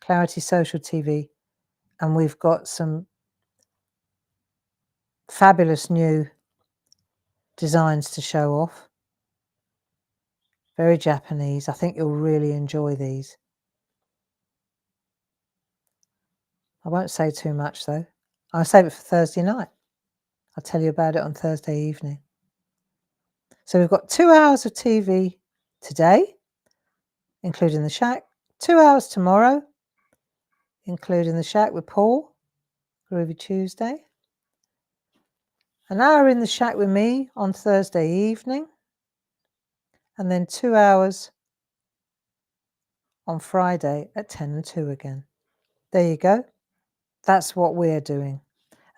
Clarity Social TV, and we've got some fabulous new designs to show off. Very Japanese. I think you'll really enjoy these. I won't say too much though. I'll save it for Thursday night. I'll tell you about it on Thursday evening. So we've got 2 hours of TV today, including the SHAC. 2 hours tomorrow, including the SHAC with Paul, Groovy Tuesday. An hour in the SHAC with me on Thursday evening. And then 2 hours on Friday at 10 and 2 again. There you go. That's what we're doing.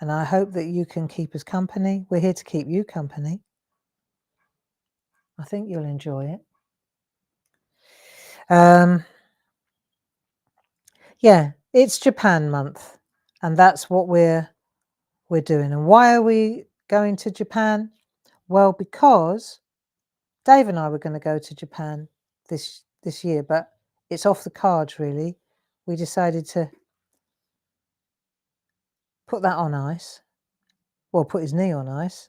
And I hope that you can keep us company. We're here to keep you company. I think you'll enjoy it. Yeah, it's Japan month, and that's what we're doing. And why are we going to Japan? Well, because Dave and I were going to go to Japan this year, but it's off the cards really. We decided to put that on ice. Well, put his knee on ice.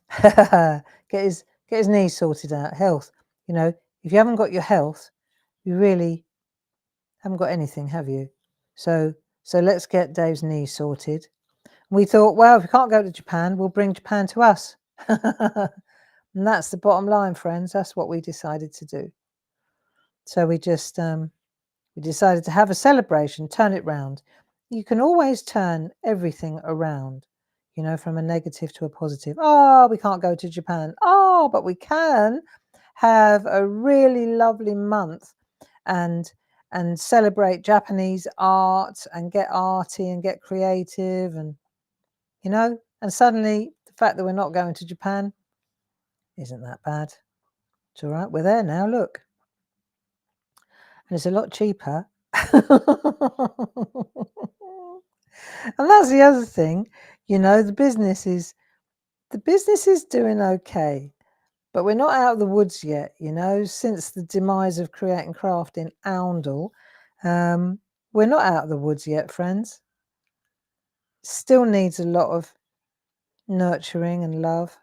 get his knee sorted out. Health. You know, if you haven't got your health, you really haven't got anything, have you? So let's get Dave's knee sorted. We thought, well, if we can't go to Japan, we'll bring Japan to us. And that's the bottom line, friends. That's what we decided to do. So we just we decided to have a celebration, turn it round. You can always turn everything around, you know, from a negative to a positive. Oh, we can't go to Japan. Oh, but we can have a really lovely month and celebrate Japanese art and get arty and get creative, and you know, and suddenly the fact that we're not going to Japan isn't that bad. It's all right, we're there now, look. And it's a lot cheaper. And that's the other thing, you know, the business is doing okay, but we're not out of the woods yet, you know, since the demise of Create and Craft in Oundle. We're not out of the woods yet, friends. Still needs a lot of nurturing and love.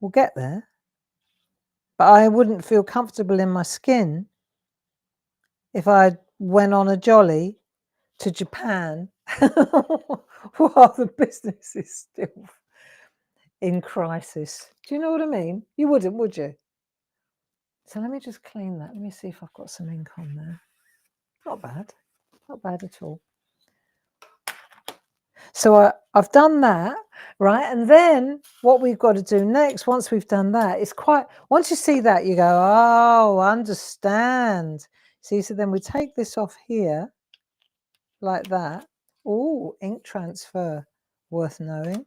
We'll get there. But I wouldn't feel comfortable in my skin if I went on a jolly to Japan while the business is still in crisis. Do you know what I mean? You wouldn't, would you? So let me just clean that. Let me see if I've got some ink on there. Not bad. Not bad at all. So I've done that, right? And then what we've got to do next, once we've done that, it's quite, once you see that, you go, oh, understand. See, so then we take this off here like that. Oh, ink transfer, worth knowing.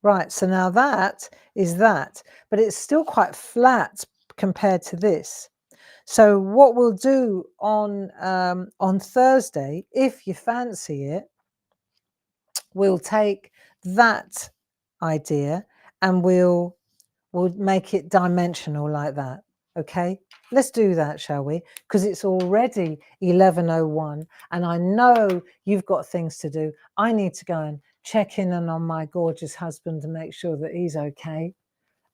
Right, so now that is that, but it's still quite flat compared to this. So what we'll do on Thursday, if you fancy it, we'll take that idea and we'll make it dimensional like that. Okay, let's do that, shall we? Because it's already 11:01 and I know you've got things to do. I need to go and check in on my gorgeous husband to make sure that he's okay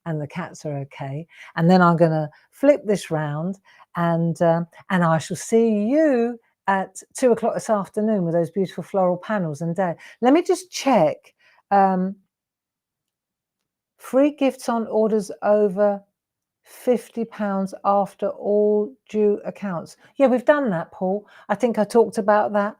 and the cats are okay. And then I'm going to flip this round and I shall see you at 2 o'clock this afternoon with those beautiful floral panels. And let me just check. Free gifts on orders over £50 after all due accounts. Yeah, we've done that, Paul. I think I talked about that.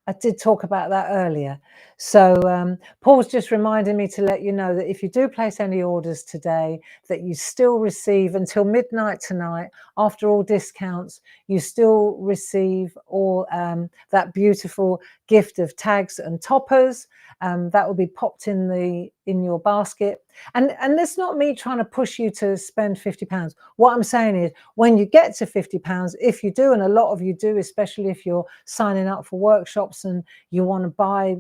I did talk about that earlier. So Paul's just reminding me to let you know that if you do place any orders today, that you still receive until midnight tonight, after all discounts, you still receive all that beautiful gift of tags and toppers. That will be popped in your basket. And it's not me trying to push you to spend £50. What I'm saying is when you get to £50, if you do, and a lot of you do, especially if you're signing up for workshops and you want to buy,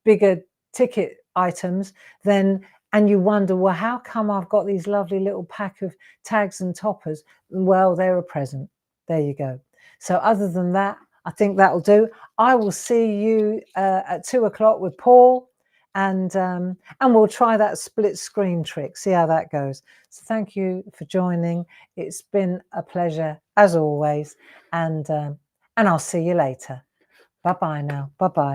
bigger ticket items, and you wonder, well, how come I've got these lovely little pack of tags and toppers? Well, they're a present. There you go. So other than that, I think that'll do. I will see you at 2 o'clock with Paul, and we'll try that split screen trick, see how that goes. So thank you for joining. It's been a pleasure as always, and I'll see you later. Bye bye now. Bye bye.